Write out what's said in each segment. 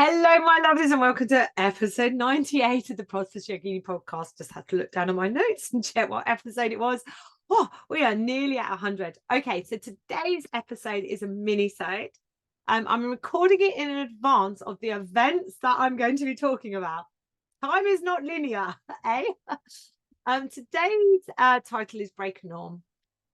Hello, my lovelies, and welcome to episode 98 of the Prosperous Yogini podcast. Just had to look down at my notes and check what episode it was. Oh, we are nearly at 100. Okay, so today's episode is a mini-sode. I'm recording it in advance of the events that I'm going to be talking about. Time is not linear, eh? Today's title is Break a Norm.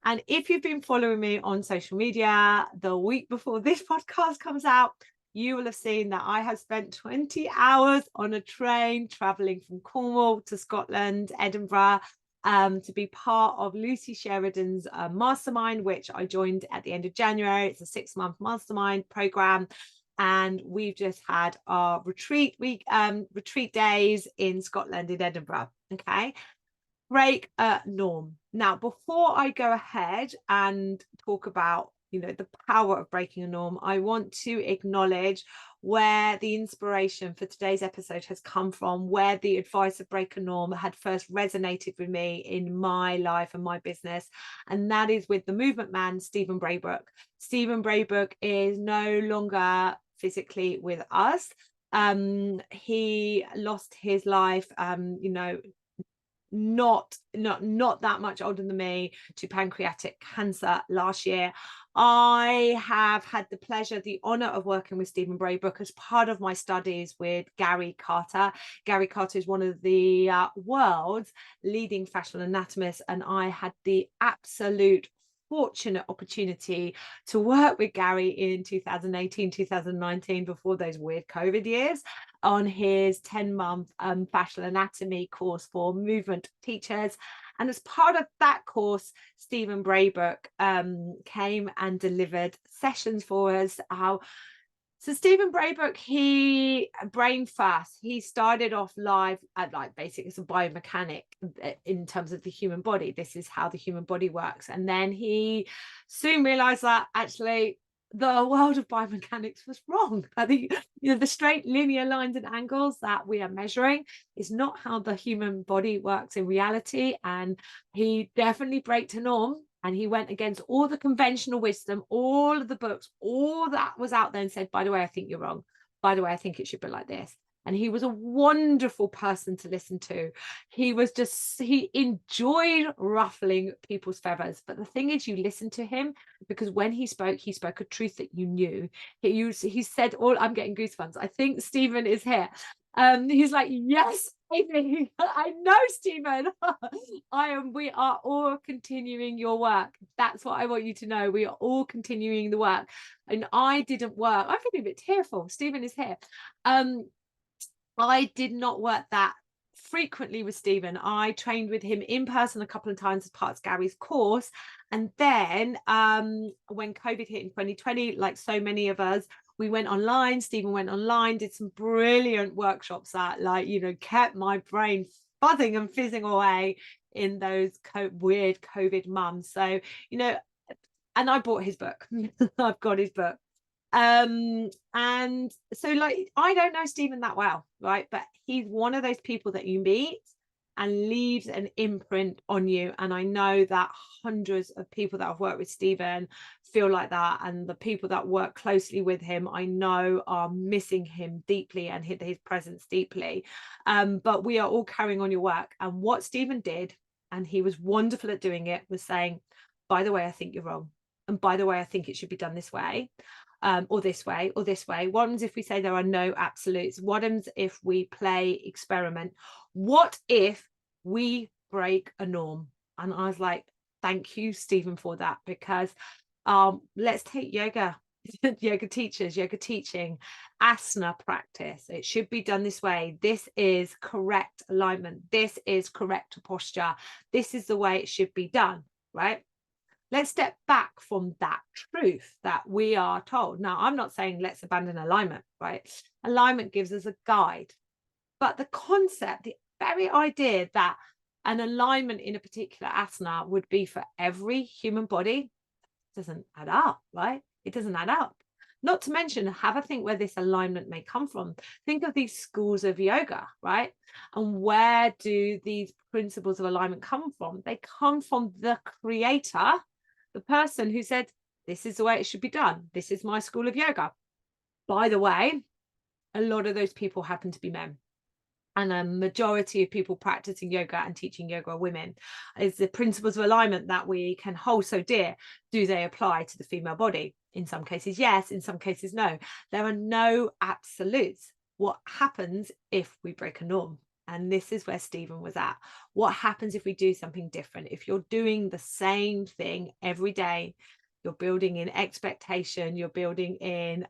And if you've been following me on social media the week before this podcast comes out, you will have seen that I have spent 20 hours on a train traveling from Cornwall to Scotland, Edinburgh, to be part of Lucy Sheridan's mastermind, which I joined at the end of January. It's a 6-month mastermind program. And we've just had our retreat days in Scotland, in Edinburgh. Okay. Break a norm. Now, before I go ahead and talk about the power of breaking a norm, I want to acknowledge where the inspiration for today's episode has come from, where the advice of break a norm had first resonated with me in my life and my business, and that is with the movement man Stephen Braybrook. Stephen Braybrook is no longer physically with us. He lost his life not that much older than me, to pancreatic cancer last year. I have had the pleasure, the honor of working with Stephen Braybrook as part of my studies with Gary Carter. Gary Carter is one of the world's leading fascial anatomists, and I had the absolute fortunate opportunity to work with Gary in 2018, 2019, before those weird COVID years, on his 10-month fascial anatomy course for movement teachers. And as part of that course, Stephen Braybrook came and delivered sessions for us. So Stephen Braybrook, he brain first. He started off live at basically as a biomechanic in terms of the human body. This is how the human body works. And then he soon realized that actually the world of biomechanics was wrong. I think the straight linear lines and angles that we are measuring is not how the human body works in reality. And he definitely broke a norm. And he went against all the conventional wisdom, all of the books, all that was out there, and said, by the way, I think you're wrong. By the way, I think it should be like this. And he was a wonderful person to listen to. He enjoyed ruffling people's feathers. But the thing is, you listen to him because when he spoke a truth that you knew. He said, I'm getting goosebumps. I think Stephen is here. He's like, yes, Amy, I know, Stephen. We are all continuing your work. That's what I want you to know. We are all continuing the work. And I didn't work. I'm feeling a bit tearful. Stephen is here. I did not work that frequently with Stephen. I trained with him in person a couple of times as part of Gary's course. And then when COVID hit in 2020, like so many of us, we went online. Stephen went online, did some brilliant workshops that kept my brain buzzing and fizzing away in those weird COVID months. So, and I bought his book. I've got his book. And so I don't know Stephen that well, right? But he's one of those people that you meet and leaves an imprint on you. And I know that hundreds of people that have worked with Stephen feel like that. And the people that work closely with him, I know, are missing him deeply and his presence deeply. But we are all carrying on your work. And what Stephen did, and he was wonderful at doing it, was saying, by the way, I think you're wrong. And by the way, I think it should be done this way. Or this way, or this way. What happens if we say there are no absolutes? What happens if we play experiment? What if we break a norm? And I was like, thank you, Stephen, for that, because let's take yoga. Yoga teachers, yoga teaching, asana practice. It should be done this way. This is correct alignment. This is correct posture. This is the way it should be done, right? Let's step back from that truth that we are told. Now, I'm not saying let's abandon alignment, right? Alignment gives us a guide. But the concept, the very idea that an alignment in a particular asana would be for every human body doesn't add up, right? It doesn't add up. Not to mention, have a think where this alignment may come from. Think of these schools of yoga, right? And where do these principles of alignment come from? They come from the creator, the person who said, this is the way it should be done. This is my school of yoga. By the way, a lot of those people happen to be men. And a majority of people practicing yoga and teaching yoga are women. Is the principles of alignment that we can hold so dear, do they apply to the female body? In some cases, yes. In some cases, no. There are no absolutes. What happens if we break a norm? And this is where Stephen was at. What happens if we do something different? If you're doing the same thing every day, you're building in expectation, you're building in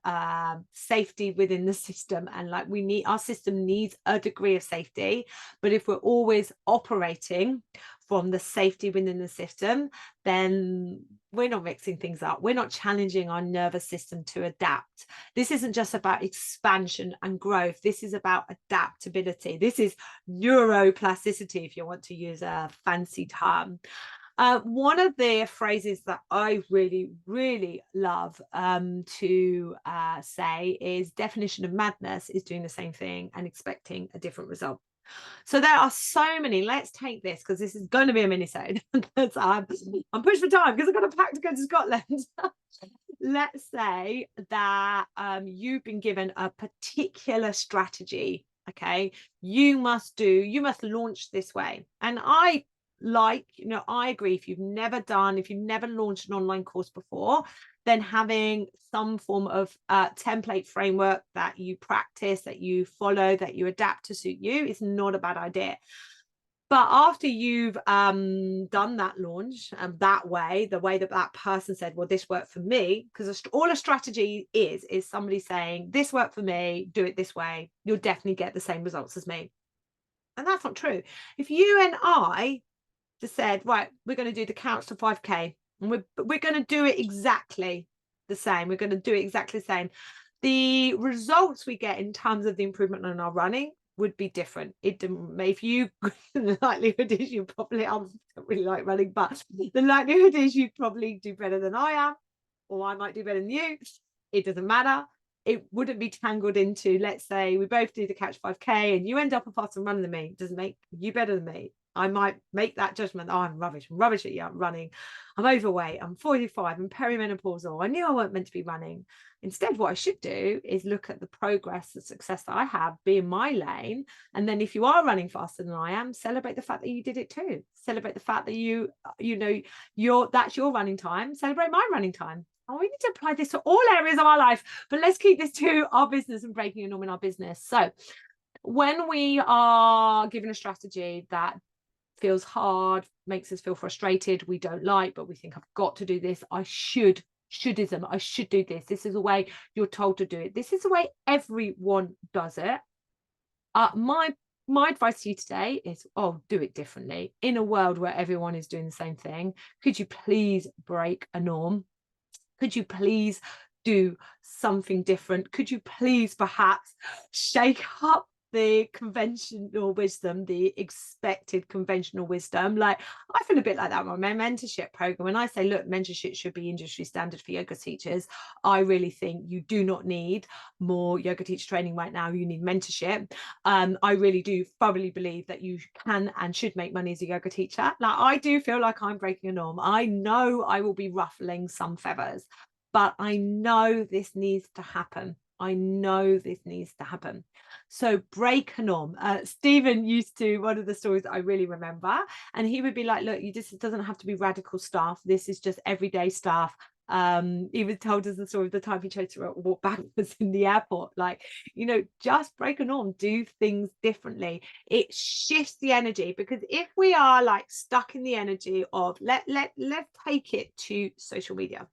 safety within the system. And like our system needs a degree of safety. But if we're always operating from the safety within the system, then we're not mixing things up. We're not challenging our nervous system to adapt. This isn't just about expansion and growth. This is about adaptability. This is neuroplasticity, if you want to use a fancy term. One of the phrases that I really, really love to say is definition of madness is doing the same thing and expecting a different result. So there are so many. Let's take this because this is going to be a mini-sode. I'm pushed for time because I've got a pack to go to Scotland. Let's say that you've been given a particular strategy. Okay, you must launch this way. And I agree, if you've never launched an online course before, then having some form of template framework that you practice, that you follow, that you adapt to suit you is not a bad idea. But after you've done that launch that way, the way that person said, well, this worked for me, because all a strategy is somebody saying, this worked for me, do it this way, you'll definitely get the same results as me. And that's not true. If you and I just said, right, we're going to do the couch to 5K, and we're going to do it exactly the same. We're going to do it exactly the same. The results we get in terms of the improvement on our running would be different. If you, the likelihood is you probably, I don't really like running, but the likelihood is you probably do better than I am, or I might do better than you. It doesn't matter. It wouldn't be tangled into, let's say we both do the catch 5K and you end up a faster runner than me. It doesn't make you better than me. I might make that judgment. Oh, I'm rubbish at running. I'm overweight. I'm 45. I'm perimenopausal. I knew I weren't meant to be running. Instead, what I should do is look at the progress, the success that I have, be in my lane. And then if you are running faster than I am, celebrate the fact that you did it too. Celebrate the fact that that's your running time. Celebrate my running time. Oh, we need to apply this to all areas of our life, but let's keep this to our business and breaking a norm in our business. So when we are given a strategy that feels hard, makes us feel frustrated, we don't like, but we think I've got to do this, I should do this. This is the way you're told to do it. This is the way everyone does it. My advice to you today is, do it differently. In a world where everyone is doing the same thing, could you please break a norm? Could you please do something different? Could you please perhaps shake up the conventional wisdom, the expected conventional wisdom? Like, I feel a bit like that with my mentorship program. When I say, look, mentorship should be industry standard for yoga teachers, I really think you do not need more yoga teacher training right now. You need mentorship. I really do thoroughly believe that you can and should make money as a yoga teacher. Like, I do feel like I'm breaking a norm. I know I will be ruffling some feathers, but I know this needs to happen. So break a norm. Stephen used to, one of the stories that I really remember, and he would be like, look, it doesn't have to be radical stuff. This is just everyday stuff. He was told us the story of the time he chose to walk backwards in the airport. Like, just break a norm, do things differently. It shifts the energy, because if we are like stuck in the energy of let's take it to social media.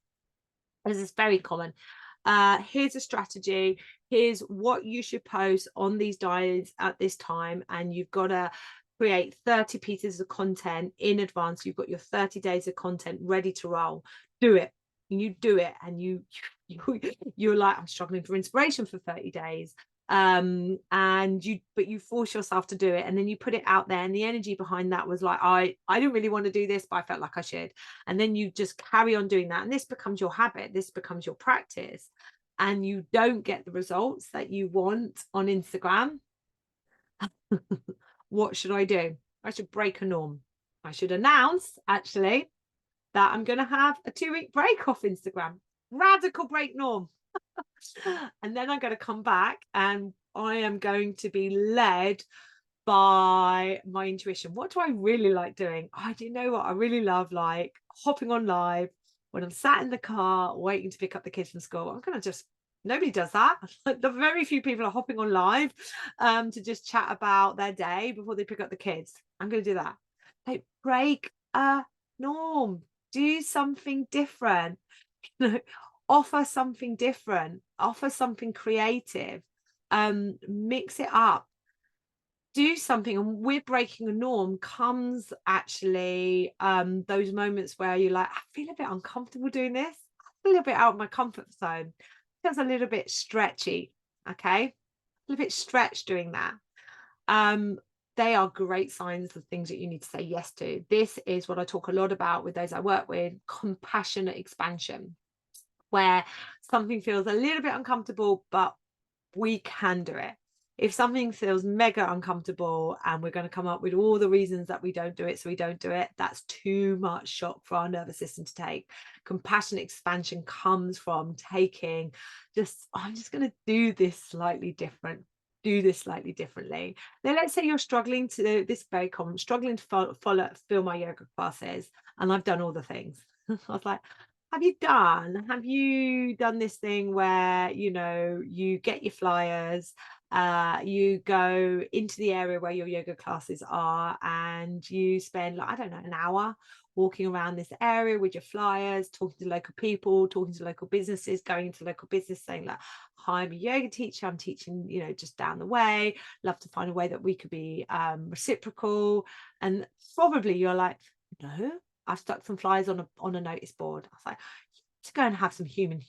This is very common. Here's a strategy. Here's what you should post on these diets at this time, and you've got to create 30 pieces of content in advance. You've got your 30 days of content ready to roll. Do it. And you do it, and you're like, I'm struggling for inspiration for 30 days. But you force yourself to do it, and then you put it out there, and the energy behind that was like, I didn't really want to do this, but I felt like I should. And then you just carry on doing that, and this becomes your habit, this becomes your practice, and you don't get the results that you want on Instagram. What should I do? I should break a norm. I should announce actually that I'm going to have a 2-week break off Instagram. Radical break norm. And then I'm going to come back and I am going to be led by my intuition. What do I really like doing? I do know what I really love, like hopping on live when I'm sat in the car waiting to pick up the kids from school. I'm gonna just nobody does that. The very few people are hopping on live to just chat about their day before they pick up the kids. I'm gonna do that. Like break a norm, do something different. Offer something different, offer something creative, mix it up, do something. And with breaking a norm comes actually those moments where you're like, I feel a bit uncomfortable doing this, a little bit out of my comfort zone, feels a little bit stretchy, okay, a little bit stretched doing that. um they are great signs of things that you need to say yes to. This is what I talk a lot about with those I work with: compassionate expansion, where something feels a little bit uncomfortable, but we can do it. If something feels mega uncomfortable and we're going to come up with all the reasons that we don't do it, so we don't do it, that's too much shock for our nervous system to take. Compassionate expansion comes from taking just, I'm just going to do this slightly different. Do this slightly differently. Now, let's say you're struggling to, this is very common, struggling to fill my yoga classes, and I've done all the things. I was like, have you done this thing where, you know, you get your flyers, you go into the area where your yoga classes are, and you spend, like, I don't know, an hour walking around this area with your flyers, talking to local people, talking to local businesses, going into local business saying like, hi, I'm a yoga teacher, I'm teaching, you know, just down the way, love to find a way that we could be reciprocal. And probably you're like, no, I've stuck some flyers on a notice board. I was like, to go and have some human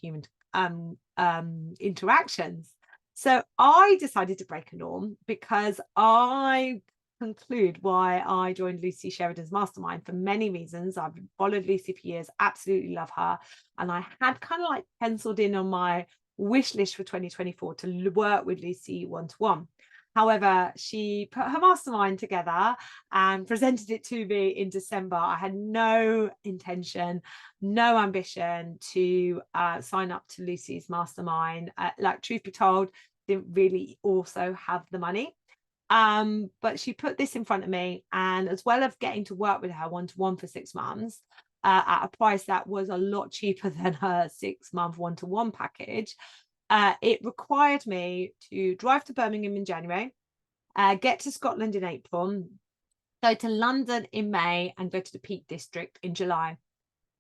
interactions. So I decided to break a norm because I conclude why I joined Lucy Sheridan's mastermind for many reasons. I've followed Lucy for years, absolutely love her. And I had kind of like penciled in on my wish list for 2024 to work with Lucy one-to-one. However, she put her mastermind together and presented it to me in December. I had no intention, no ambition to sign up to Lucy's mastermind. Like, truth be told, didn't really also have the money. But she put this in front of me, and as well as getting to work with her one-to-one for 6 months at a price that was a lot cheaper than her 6-month one-to-one package, it required me to drive to Birmingham in January, get to Scotland in April, go to London in May, and go to the Peak District in July.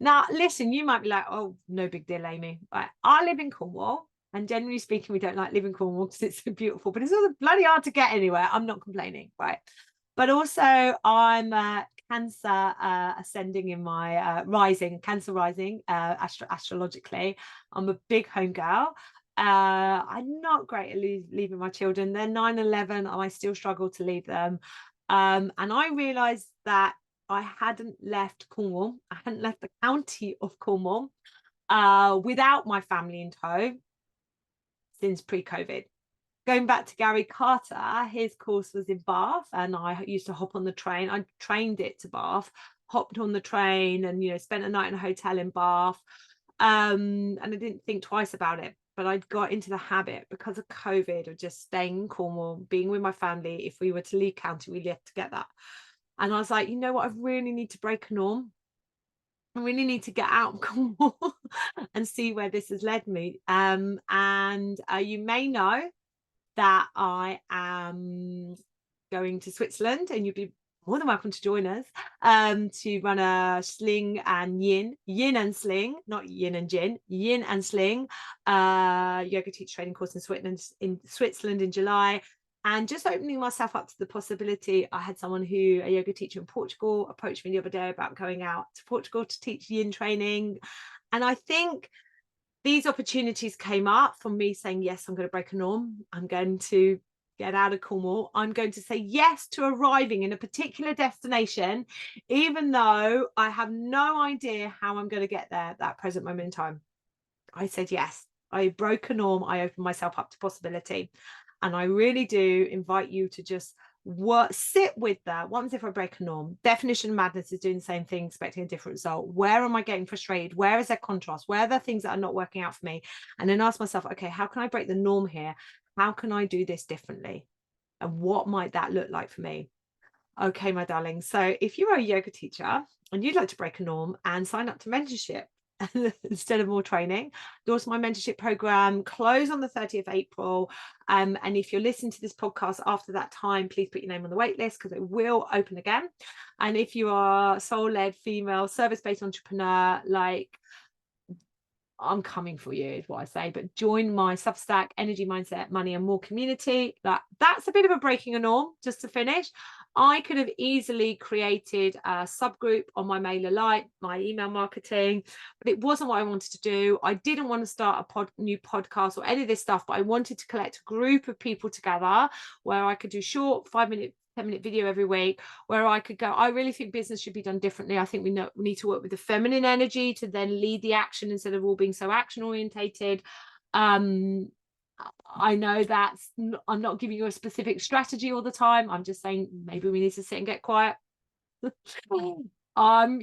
Now, listen, you might be like, oh, no big deal, Amy. Right. I live in Cornwall, and generally speaking, we don't like living in Cornwall because it's so beautiful, but it's also bloody hard to get anywhere. I'm not complaining, right? But also, I'm Cancer ascending in my rising, Cancer rising astrologically. I'm a big home girl. I'm not great at leaving my children. They're 9-11, and I still struggle to leave them. And I realized that I hadn't left Cornwall. I hadn't left the county of Cornwall without my family in tow since pre-COVID. Going back to Gary Carter, his course was in Bath, and I used to hop on the train. I trained it to Bath, hopped on the train, and, you know, spent a night in a hotel in Bath. And I didn't think twice about it. But I got into the habit because of COVID of just staying in Cornwall, being with my family. If we were to leave county, we left together. And I was like, you know what? I really need to break a norm. I really need to get out of Cornwall and see where this has led me. And you may know that I am going to Switzerland, and you'd be more than welcome to join us to run a sling and yin and sling, not yin and jin, yin and sling yoga teacher training course in Switzerland in July. And just opening myself up to the possibility. I had someone a yoga teacher in Portugal, approached me the other day about going out to Portugal to teach yin training. And I think these opportunities came up from me saying, yes, I'm going to break a norm. I'm going to get out of Cornwall. I'm going to say yes to arriving in a particular destination, even though I have no idea how I'm going to get there at that present moment in time. I said yes. I broke a norm. I opened myself up to possibility. And I really do invite you to just sit with that. What if I break a norm? Definition of madness is doing the same thing, expecting a different result. Where am I getting frustrated? Where is there contrast? Where are there things that are not working out for me? And then ask myself, okay, how can I break the norm here? How can I do this differently? And what might that look like for me? Okay, my darling. So if you're a yoga teacher and you'd like to break a norm and sign up to mentorship instead of more training, doors to my mentorship program close on the 30th of April. And if you're listening to this podcast after that time, please put your name on the wait list because it will open again. And if you are soul-led female service-based entrepreneur, like, I'm coming for you is what I say, but join my Substack Energy, Mindset, Money and More community. That's a bit of a breaking a norm. Just to finish, I could have easily created a subgroup on my mailer list, my email marketing, but it wasn't what I wanted to do. I didn't want to start a new podcast or any of this stuff, but I wanted to collect a group of people together where I could do short 5-minute 10-minute video every week, where I could go, I really think business should be done differently. I think we need to work with the feminine energy to then lead the action instead of all being so action orientated. I know I'm not giving you a specific strategy all the time. I'm just saying maybe we need to sit and get quiet. You know, I'm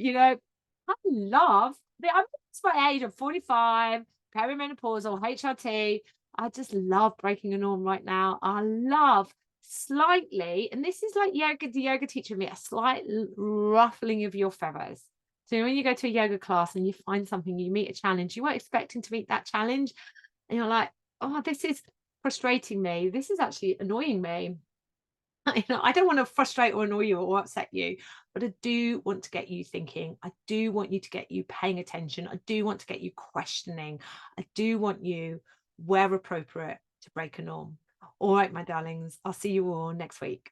my age of 45, perimenopausal, HRT. I just love breaking a norm right now. I love slightly, and this is like the yoga teacher me, a slight ruffling of your feathers. So when you go to a yoga class and you find something, you meet a challenge, you weren't expecting to meet that challenge, and you're like, oh, this is frustrating me. This is actually annoying me. I don't want to frustrate or annoy you or upset you, but I do want to get you thinking. I do want you to get you paying attention. I do want to get you questioning. I do want you, where appropriate, to break a norm. All right, my darlings, I'll see you all next week.